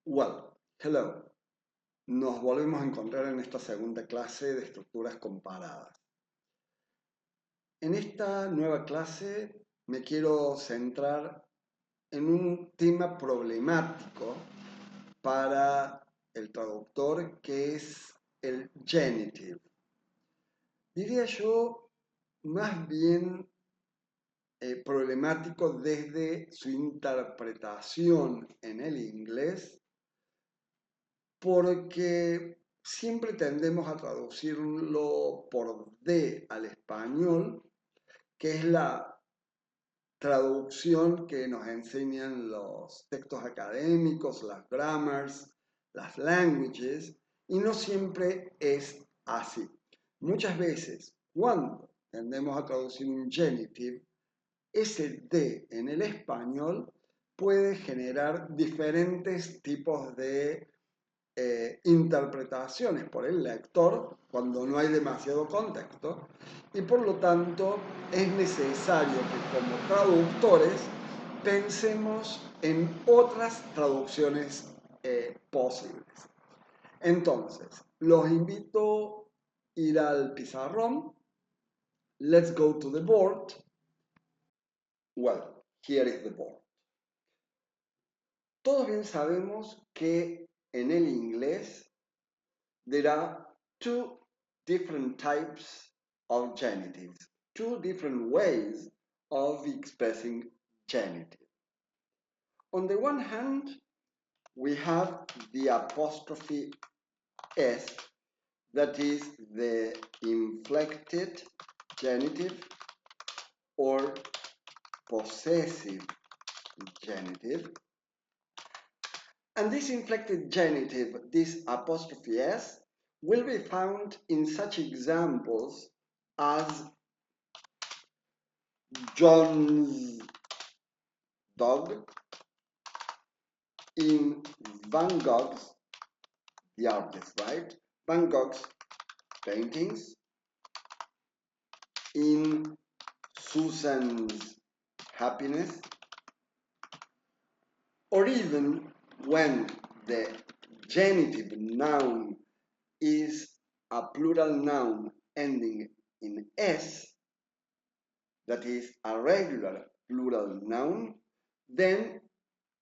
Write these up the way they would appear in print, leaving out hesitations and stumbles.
Well, hello. Nos volvemos a encontrar en esta segunda clase de estructuras comparadas. En esta nueva clase me quiero centrar en un tema problemático para el traductor que es el genitive. Diría yo más bien problemático desde su interpretación en el inglés porque siempre tendemos a traducirlo por D al español, que es la traducción que nos enseñan los textos académicos, las grammars, las languages, y no siempre es así. Muchas veces, cuando tendemos a traducir un genitive, ese D en el español puede generar diferentes tipos de interpretaciones por el lector cuando no hay demasiado contexto y por lo tanto es necesario que como traductores pensemos en otras traducciones posibles. Entonces, los invito a ir al pizarrón. Let's go to the board. Well, here is the board. Todos bien sabemos que en el inglés there are two different types of genitives, two different ways of expressing genitive. On the one hand, we have the apostrophe S, that is the inflected genitive or possessive genitive. And this inflected genitive, this apostrophe S, will be found in such examples as John's dog, in Van Gogh's, the artist, right? Van Gogh's paintings, in Susan's happiness, or even when the genitive noun is a plural noun ending in S, that is a regular plural noun, then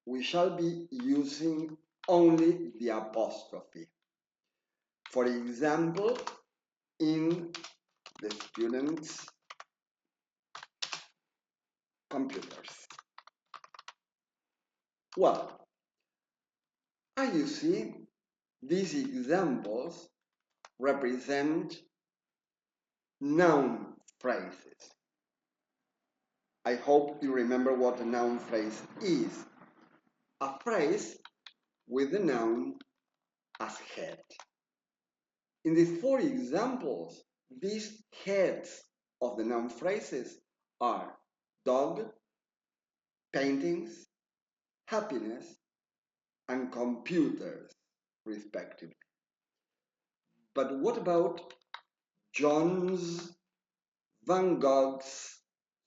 we shall be using only the apostrophe. For example, in the students' computers. Well, as you see, these examples represent noun phrases. I hope you remember what a noun phrase is. A phrase with the noun as head. In these four examples, these heads of the noun phrases are dog, paintings, happiness, and computers, respectively. But what about John's, Van Gogh's,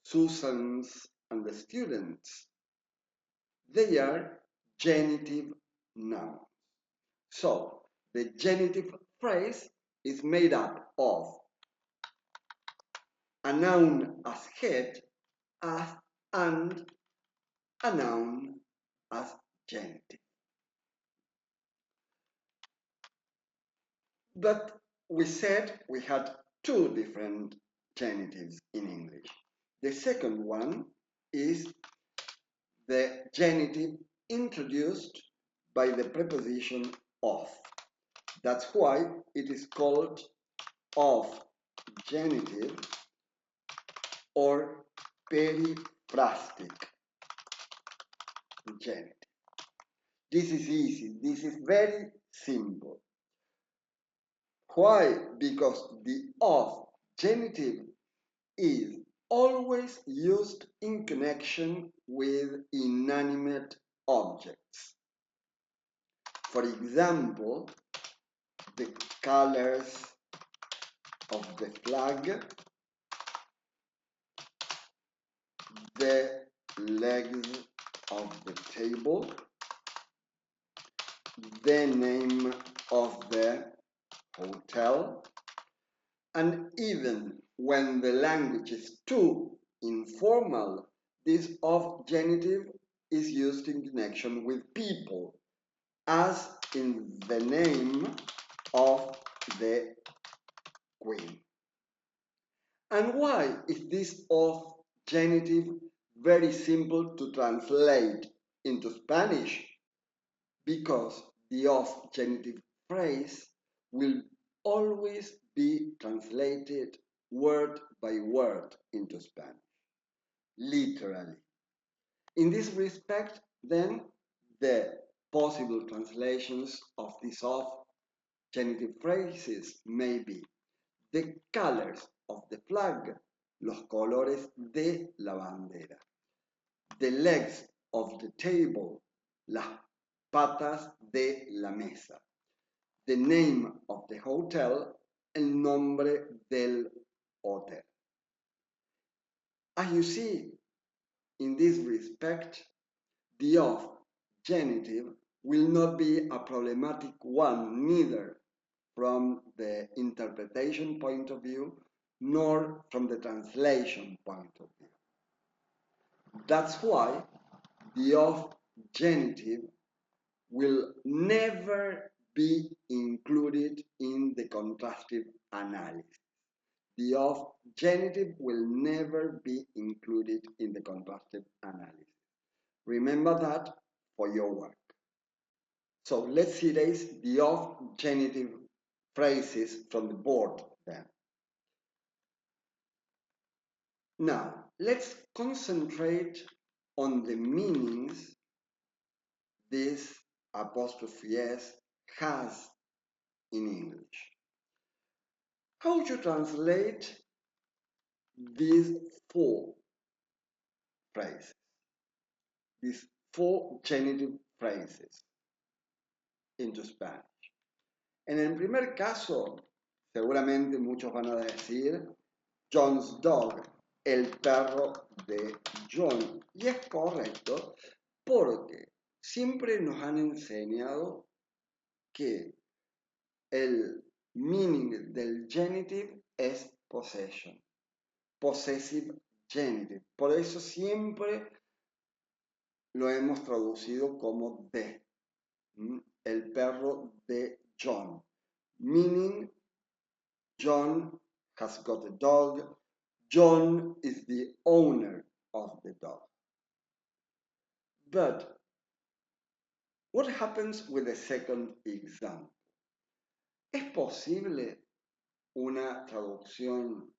Susan's, and the students? They are genitive nouns. So, the genitive phrase is made up of a noun as head and a noun as genitive. But we said we had two different genitives in English. The second one is the genitive introduced by the preposition of. That's why it is called of genitive or periphrastic genitive. This is easy. This is very simple. Why? Because the of genitive is always used in connection with inanimate objects. For example, the colors of the flag, the legs of the table, the name of the hotel, and even when the language is too informal, this of genitive is used in connection with people, as in the name of the queen. And why is this of genitive very simple to translate into Spanish? Because the of genitive phrase will always be translated word by word into Spanish, literally. In this respect, then, the possible translations of these of genitive phrases may be the colors of the flag, los colores de la bandera, the legs of the table, las patas de la mesa, the name of the hotel, el nombre del hotel. As you see, in this respect, the of genitive will not be a problematic one, neither from the interpretation point of view, nor from the translation point of view. That's why the of genitive will never be included in the contrastive analysis. The of genitive will never be included in the contrastive analysis. Remember that for your work. So let's erase the of genitive phrases from the board then. Now, let's concentrate on the meanings this apostrophe S has in English. How would you translate these four phrases, these four genitive phrases into Spanish? En el primer caso, seguramente muchos van a decir John's dog, el perro de John. Y es correcto porque siempre nos han enseñado que el meaning del genitive es possession, possessive genitive. Por eso siempre lo hemos traducido como de, el perro de John, meaning John has got a dog, John is the owner of the dog. But what happens with the second example? ¿Es posible una traducción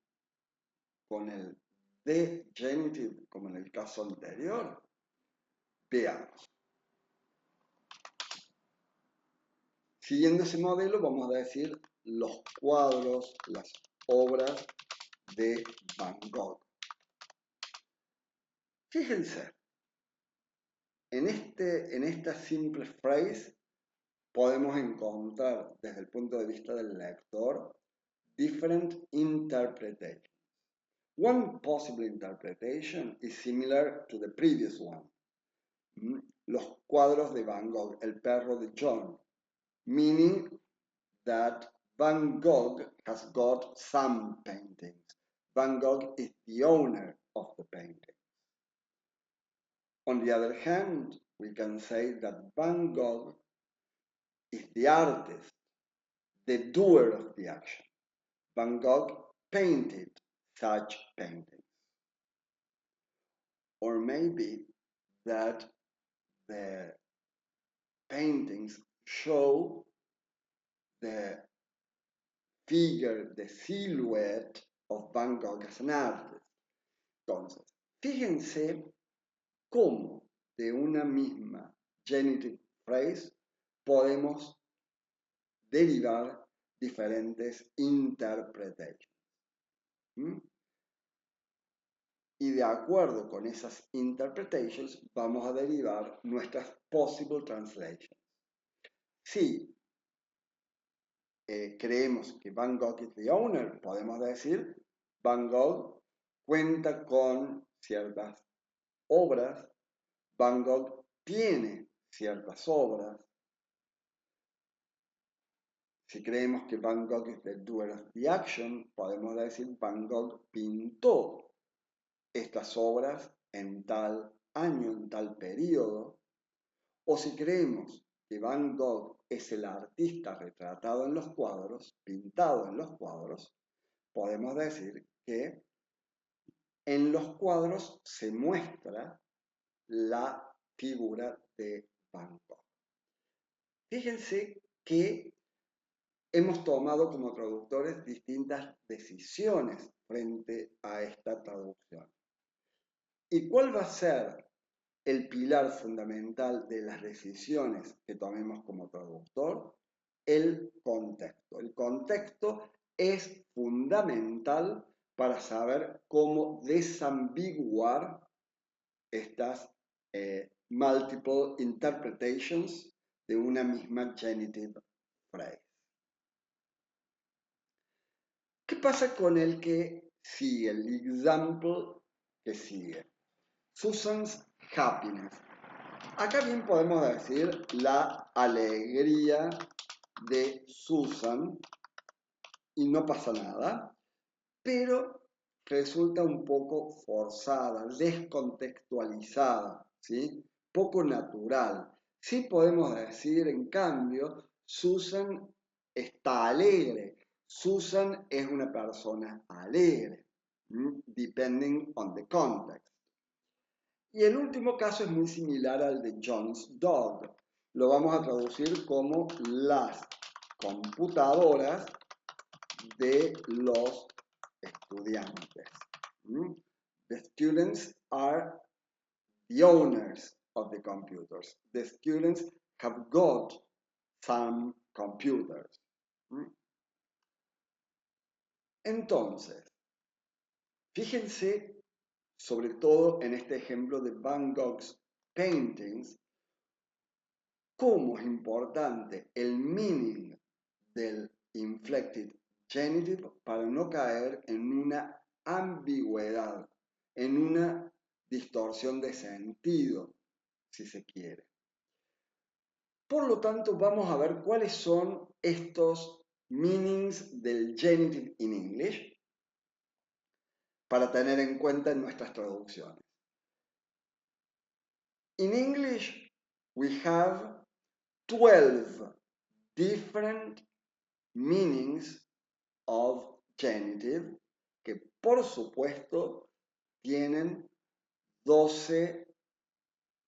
con el de genitive como en el caso anterior? Veamos. Siguiendo ese modelo, vamos a decir los cuadros, las obras de Van Gogh. Fíjense, en esta simple phrase podemos encontrar desde el punto de vista del lector different interpretations. One possible interpretation is similar to the previous one. Los cuadros de Van Gogh, el perro de John, meaning that Van Gogh has got some paintings. Van Gogh is the owner of the painting. On the other hand, we can say that Van Gogh is the artist, the doer of the action. Van Gogh painted such paintings. Or maybe that the paintings show the figure, the silhouette of Van Gogh as an artist. Entonces, fíjense cómo de una misma genitive phrase podemos derivar diferentes interpretations. Y de acuerdo con esas interpretations vamos a derivar nuestras possible translations. Si creemos que Van Gogh es the owner, podemos decir Van Gogh cuenta con ciertas obras, Van Gogh tiene ciertas obras, Si creemos que Van Gogh es the doer of the action, podemos decir Van Gogh pintó estas obras en tal año, en tal periodo. O si creemos que Van Gogh es el artista retratado en los cuadros, pintado en los cuadros, podemos decir que en los cuadros se muestra la figura de Van Gogh. Fíjense que hemos tomado como traductores distintas decisiones frente a esta traducción. ¿Y cuál va a ser el pilar fundamental de las decisiones que tomemos como traductor? El contexto. El contexto es fundamental para saber cómo desambiguar estas multiple interpretations de una misma genitive phrase. ¿Qué pasa con el que sigue, el example que sigue? Susan's happiness. Acá bien podemos decir la alegría de Susan y no pasa nada, pero resulta un poco forzada, descontextualizada, ¿sí? Poco natural. Sí podemos decir, en cambio, Susan está alegre. Susan es una persona alegre, depending on the context. Y el último caso es muy similar al de John's dog. Lo vamos a traducir como las computadoras de los estudiantes. The students are the owners of the computers. The students have got some computers. Entonces, fíjense sobre todo en este ejemplo de Van Gogh's paintings, cómo es importante el meaning del inflected genitive para no caer en una ambigüedad, en una distorsión de sentido, si se quiere. Por lo tanto, vamos a ver cuáles son estos meanings del genitive in English para tener en cuenta en nuestras traducciones. In English, we have 12 different meanings of genitive que por supuesto tienen 12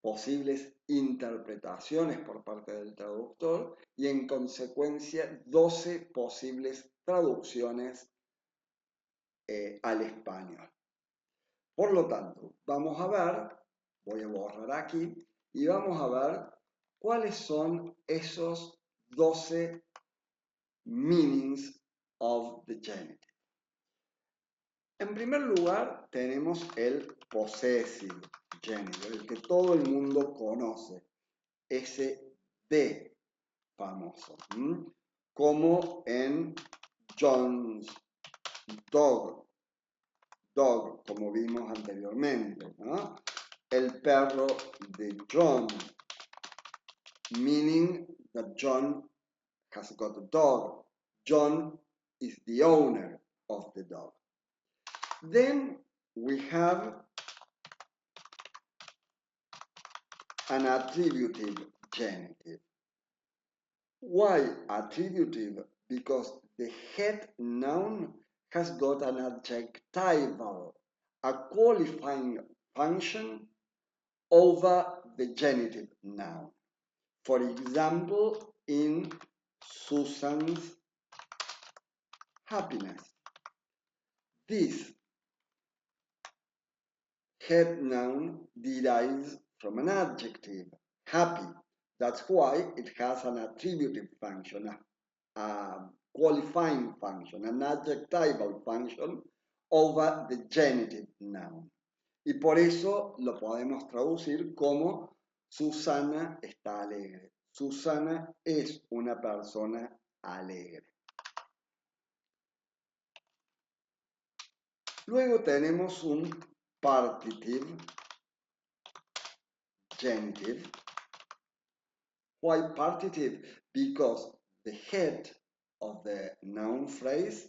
posibles interpretaciones por parte del traductor y en consecuencia 12 posibles traducciones al español. Por lo tanto, vamos a ver, voy a borrar aquí, y vamos a ver cuáles son esos 12 meanings of the genitive. En primer lugar, tenemos el possessive genitive, el que todo el mundo conoce, ese de famoso, como en John's dog, como vimos anteriormente, ¿no? El perro de John, meaning that John has got a dog. John is the owner of the dog. Then we have an attributive genitive. Why attributive? Because the head noun has got an adjectival, a qualifying function over the genitive noun. For example, in Susan's happiness. This head noun derives from an adjective, happy. That's why it has an attributive function, a qualifying function, an adjectival function over the genitive noun. Y por eso lo podemos traducir como Susana está alegre. Susana es una persona alegre. Luego tenemos un partitive genitive. Why partitive? Because the head of the noun phrase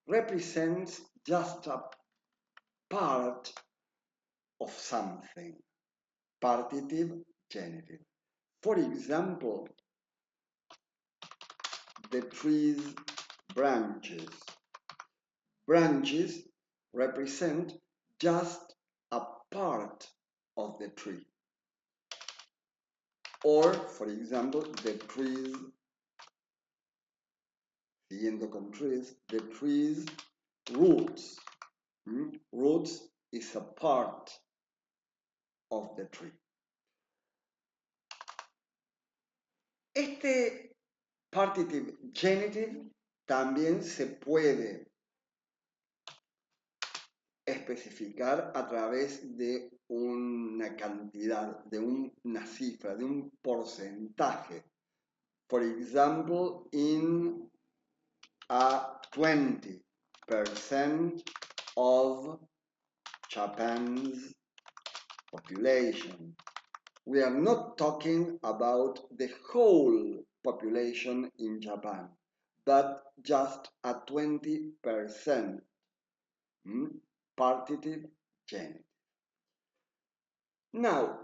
represents just a part of something. Partitive genitive. For example, the tree's branches. Branches represent just a part of the tree. Or, for example, the trees, siguiendo con trees, the tree's roots. Roots is a part of the tree. Este partitive genitive también se puede especificar a través de una cantidad, de una cifra, de un porcentaje. For example, in a 20% of Japan's population. We are not talking about the whole population in Japan, but just a 20%. Partitive genitive. Now,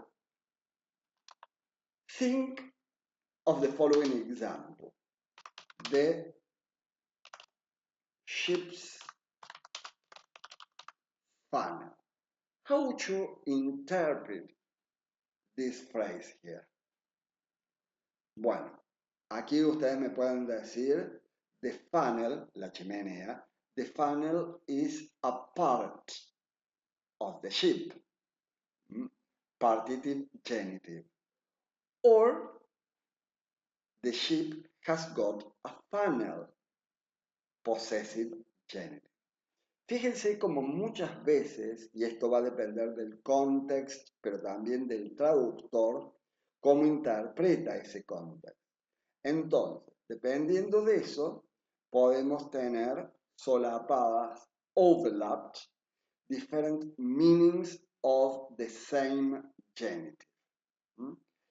think of the following example. The ship's funnel. How would you interpret this phrase here? Bueno, aquí ustedes me pueden decir, the funnel, la chimenea, the funnel is a part of the ship. Partitive genitive. Or the ship has got a funnel. Possessive genitive. Fíjense como muchas veces, y esto va a depender del contexto, pero también del traductor, cómo interpreta ese contexto. Entonces, dependiendo de eso, podemos tener solapadas, overlapped, different meanings of the same genitive.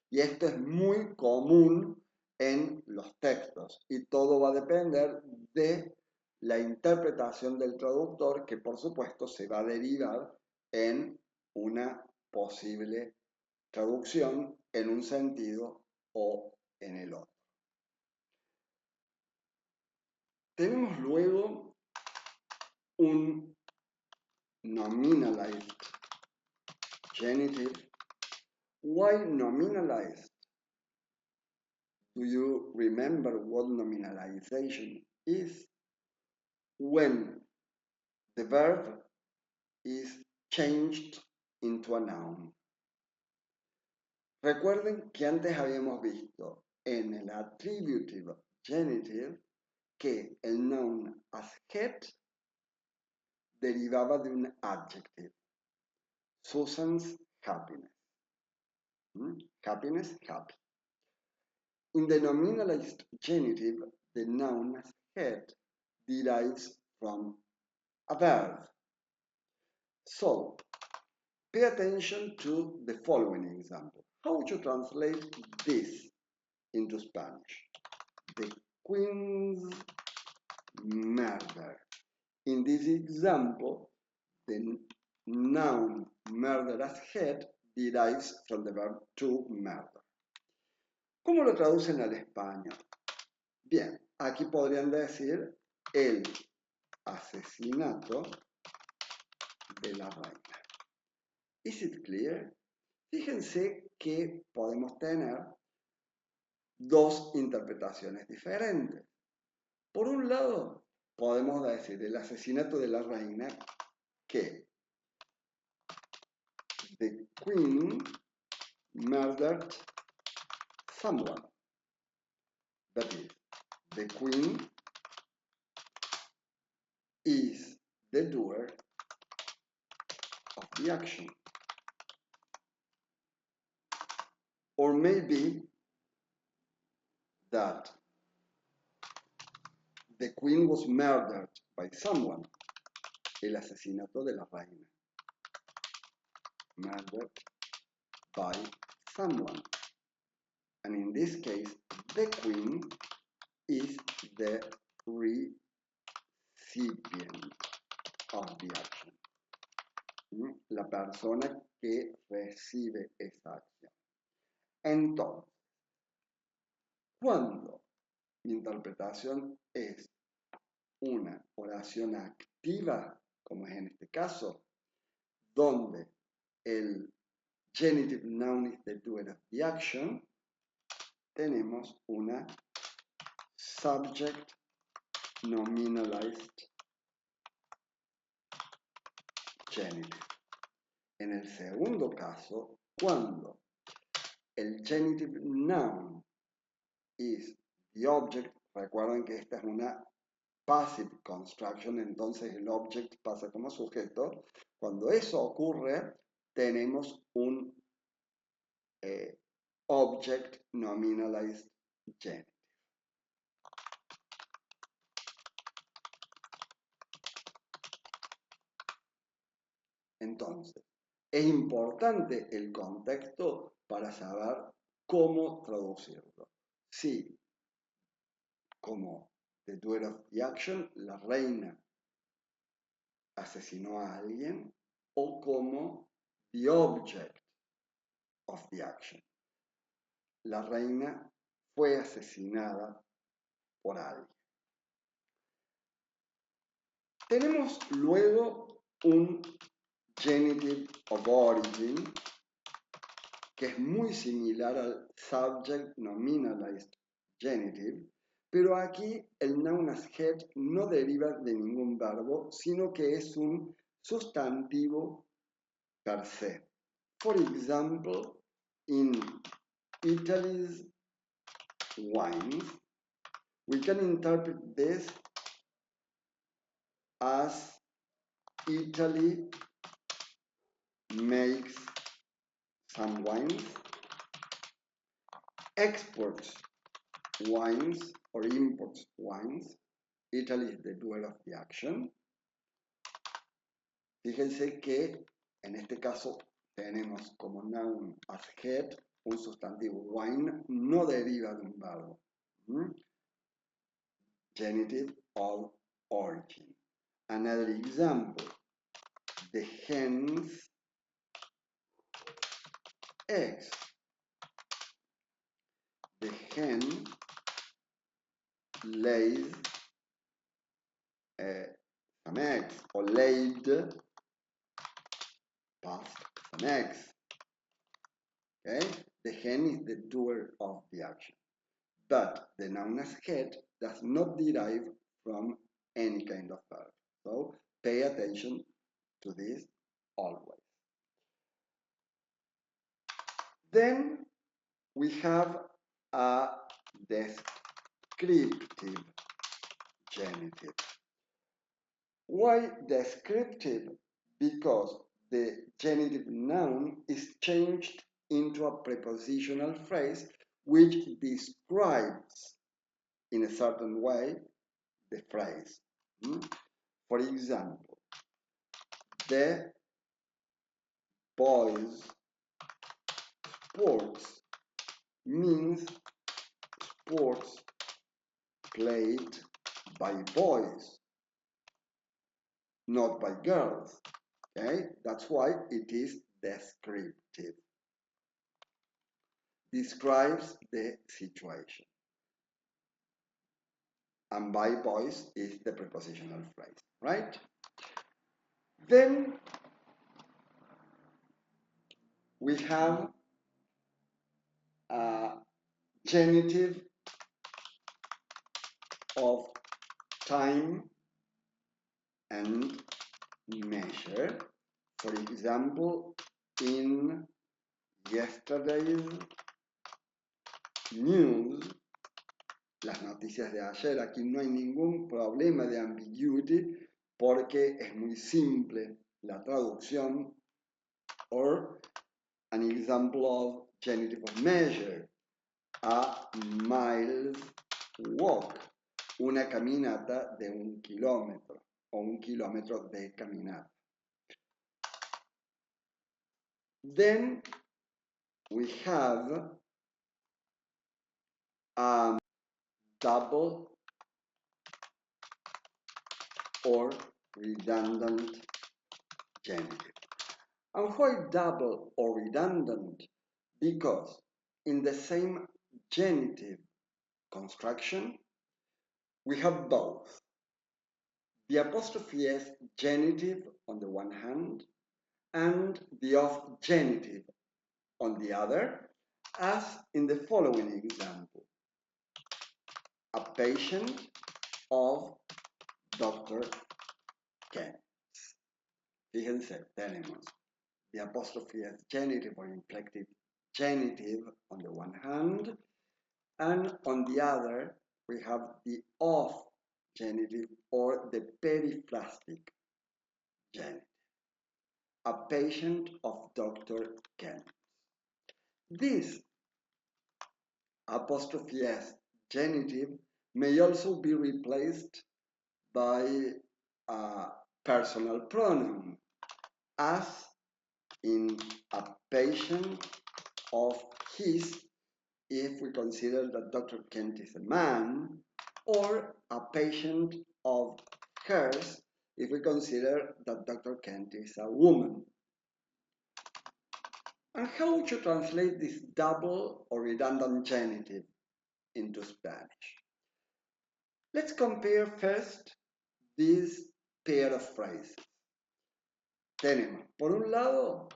Y esto es muy común en los textos y todo va a depender de la interpretación del traductor, que por supuesto se va a derivar en una posible traducción en un sentido o en el otro. Tenemos luego un nominalized genitive. Why nominalized? Do you remember what nominalization is? When the verb is changed into a noun. Recuerden que antes habíamos visto en el attributive genitive que el noun as head derivaba de un adjective. Susan's happiness. Happiness, happy. In the nominalized genitive, the noun as head derives from a verb. So, pay attention to the following example. How would you translate this into Spanish? The Queen's murder. In this example, the noun murder as head derives from the verb to murder. ¿Cómo lo traducen al español? Bien, aquí podrían decir el asesinato de la reina. Is it clear? Fíjense que podemos tener dos interpretaciones diferentes. Por un lado, podemos decir el asesinato de la reina que the queen murdered someone. That is, the queen is the doer of the action. Or maybe that the queen was murdered by someone. El asesinato de la reina. Murdered by someone. And in this case, the queen is the Cuando mi interpretación es una oración activa, como es en este caso, donde el genitive noun is the doer of the action, tenemos una subject nominalized genitive. En el segundo caso, cuando el genitive noun is the object, recuerden que esta es una passive construction, entonces el object pasa como sujeto. Cuando eso ocurre, tenemos un object nominalized genitive. Entonces, es importante el contexto para saber cómo traducirlo. Si, como the doer of the action, la reina asesinó a alguien, o como the object of the action. La reina fue asesinada por alguien. Tenemos luego un genitive of origin que es muy similar al subject nominalized genitive, pero aquí el noun as head no deriva de ningún verbo, sino que es un sustantivo per se. For example, in Italy's wines, we can interpret this as Italy makes some wines, exports wines or imports wines. Italy is the doer of the action. Fíjense que en este caso tenemos como noun as head un sustantivo. Wine no deriva de un verbo. Genitive of origin. Another example, the hen's eggs. The hen lays some eggs, or laid past some eggs. Okay? The hen is the doer of the action. But the noun as head does not derive from any kind of verb. So pay attention to this always. Then we have a descriptive genitive. Why descriptive? Because the genitive noun is changed into a prepositional phrase which describes in a certain way the phrase. For example, the boys' sports means sports played by boys, not by girls. Okay, that's why it is descriptive. Describes the situation. And by boys is the prepositional phrase, right? Then we have a genitive of time and measure. For example, in yesterday's news, las noticias de ayer, aquí no hay ningún problema de ambiguity porque es muy simple la traducción. Or an example of genitive of measure, a mile's walk, una caminata de 1 kilómetro o 1 kilómetro de caminata. Then we have a double or redundant genitive. And why double or redundant? Because in the same genitive construction, we have both the apostrophe S genitive on the one hand and the of genitive on the other, as in the following example. A patient of Dr. Kent. Fíjense, tenemos the apostrophe S genitive or inflected genitive on the one hand, and on the other we have the of genitive or the periphrastic genitive. A patient of Dr. Kent. This apostrophe S genitive may also be replaced by a personal pronoun, as in a patient of his, if we consider that Dr. Kent is a man, or a patient of hers, if we consider that Dr. Kent is a woman. And how would you translate this double or redundant genitive into Spanish? Let's compare first this pair of phrases. Tenemos, por un lado,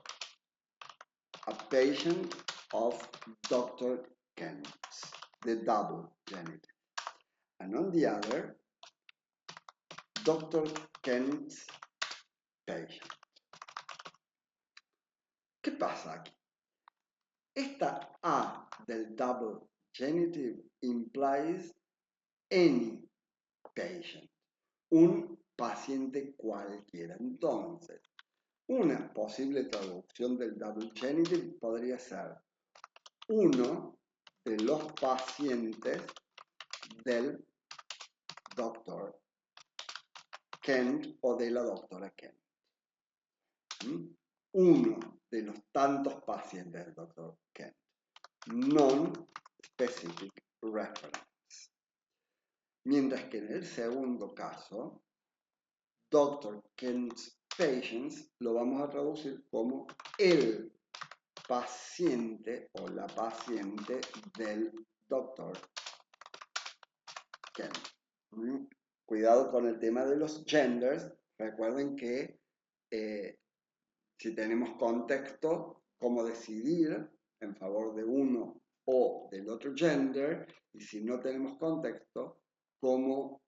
a patient of Dr. Kent, the double genitive. And on the other, Dr. Kent's patient. ¿Qué pasa aquí? Esta A del double genitive implies any patient, un paciente cualquiera. Entonces, una posible traducción del double genitive podría ser uno de los pacientes del doctor Kent o de la doctora Kent. Uno de los tantos pacientes del doctor Kent. Non-specific reference. Mientras que en el segundo caso, Dr. Kent's patients lo vamos a traducir como el paciente o la paciente del doctor Kent. Cuidado con el tema de los genders. Recuerden que si tenemos contexto, cómo decidir en favor de uno o del otro gender, y si no tenemos contexto, cómo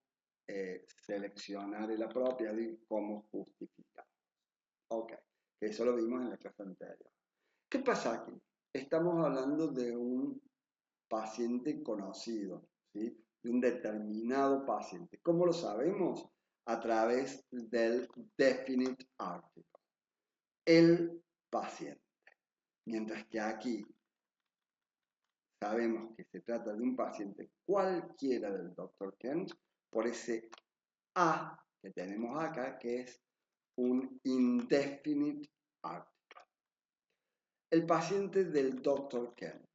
seleccionar el apropiado y cómo justificar. Ok, eso lo vimos en la clase anterior. ¿Qué pasa aquí? Estamos hablando de un paciente conocido, ¿sí? De un determinado paciente. ¿Cómo lo sabemos? A través del definite article. El paciente. Mientras que aquí sabemos que se trata de un paciente cualquiera del Dr. Kent, por ese A que tenemos acá, que es un indefinite article. El paciente del Dr. Kent.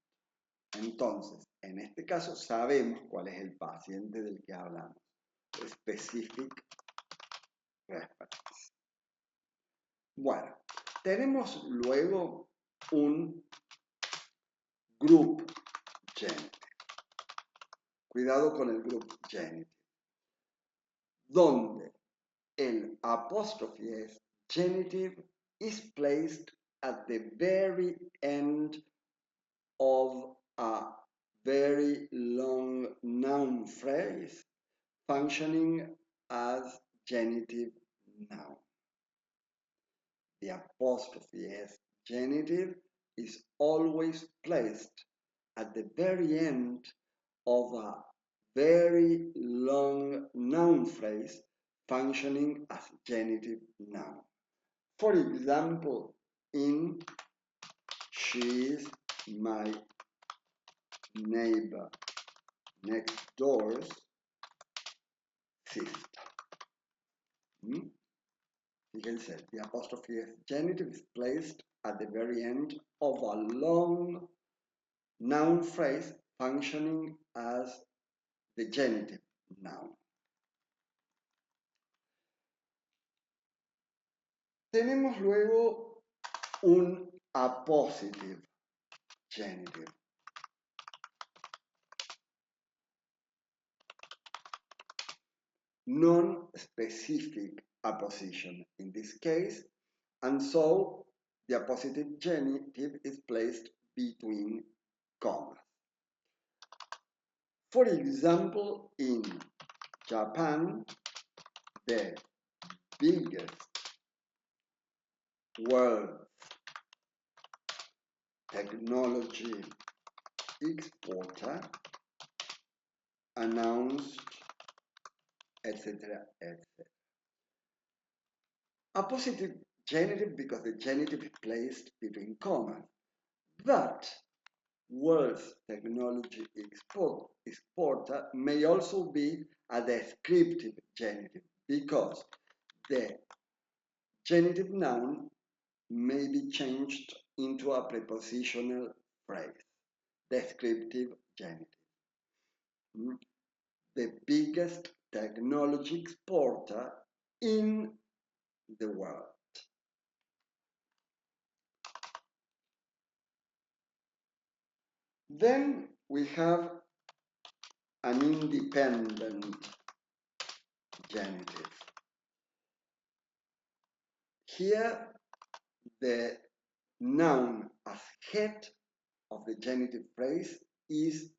Entonces, en este caso sabemos cuál es el paciente del que hablamos. Specific reference. Bueno, tenemos luego un group genitive. Cuidado con el group genitive. Donde el apostrophe S genitive is placed at the very end of a very long noun phrase functioning as genitive noun. The apostrophe S genitive is always placed at the very end of a very long noun phrase functioning as genitive noun. For example, in she is my neighbor next door's sister. Fíjense, the apostrophe S genitive is placed at the very end of a long noun phrase functioning as the genitive noun. Tenemos luego un appositive genitive. non-specific apposition in this case, and so the appositive genitive is placed between commas. For example, in Japan, the biggest world technology exporter announced, etc., etc. Appositive genitive because the genitive is placed between commas, but world's technology exporter may also be a descriptive genitive because the genitive noun may be changed into a prepositional phrase, descriptive genitive. The biggest technology exporter in the world. Then we have an independent genitive. Here, the noun as head of the genitive phrase is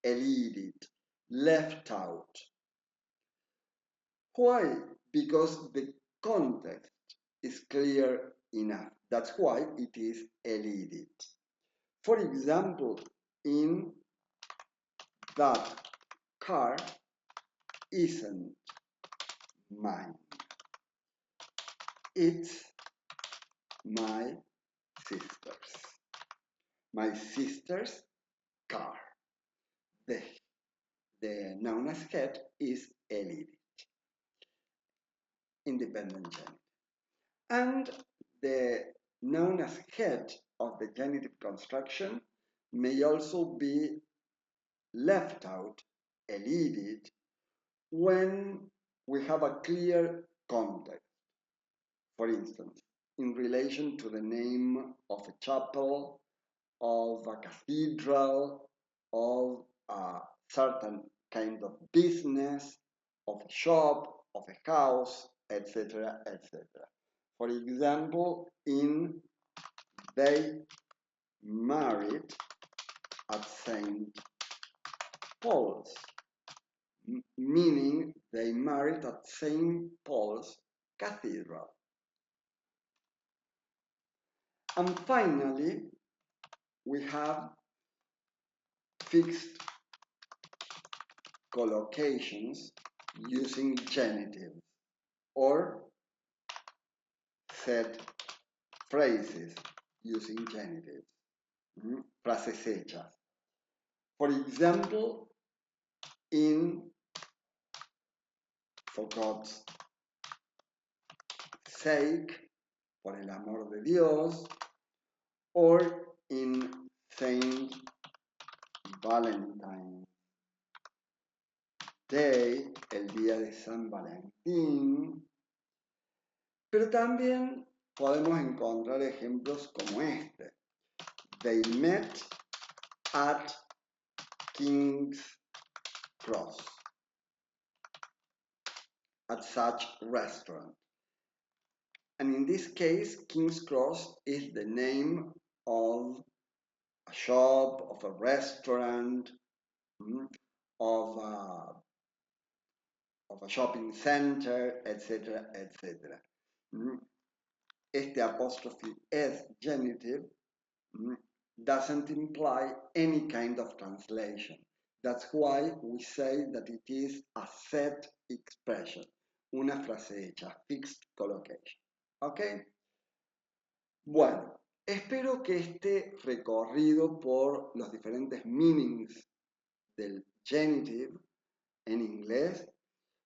elided, left out. Why? Because the context is clear enough. That's why it is elided. For example, in that car isn't mine. It's my sister's. My sister's car. The noun as head is elided. Independent genitive. And the noun as head of the genitive construction may also be left out, elided, when we have a clear context. For instance, in relation to the name of a chapel, of a cathedral, of a certain kind of business, of a shop, of a house, etc., etc. For example, in they married at St. Paul's, meaning they married at St. Paul's Cathedral. And finally, we have fixed collocations using genitives or set phrases using genitives, frases hechas. For example, in for God's sake, por el amor de Dios, or in Saint Valentine's Day, el día de San Valentín. Pero también podemos encontrar ejemplos como este. They met at King's Cross, at such restaurant. And in this case, King's Cross is the name of a shop, of a restaurant, of a shopping center, etc., etc. Este apostrophe S genitive doesn't imply any kind of translation. That's why we say that it is a set expression, una frase hecha, fixed collocation. ¿Ok? Bueno, espero que este recorrido por los diferentes meanings del genitive en inglés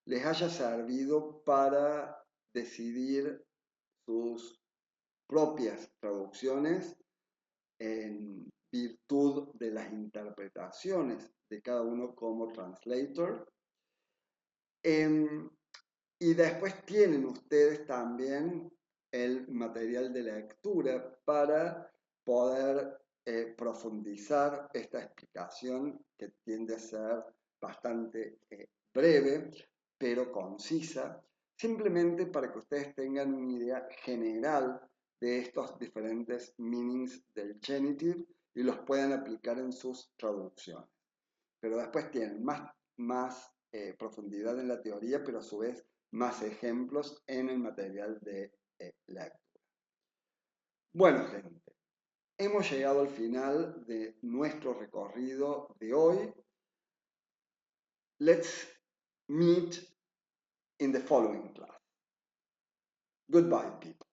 les haya servido para decidir sus propias traducciones en virtud de las interpretaciones de cada uno como translator. Y después tienen ustedes también el material de lectura para poder profundizar esta explicación que tiende a ser bastante breve, pero concisa, simplemente para que ustedes tengan una idea general de estos diferentes meanings del genitive y los puedan aplicar en sus traducciones. Pero después tienen más profundidad en la teoría, pero a su vez más ejemplos en el material de lectura. Bueno, gente, hemos llegado al final de nuestro recorrido de hoy. Let's meet in the following class. Goodbye, people.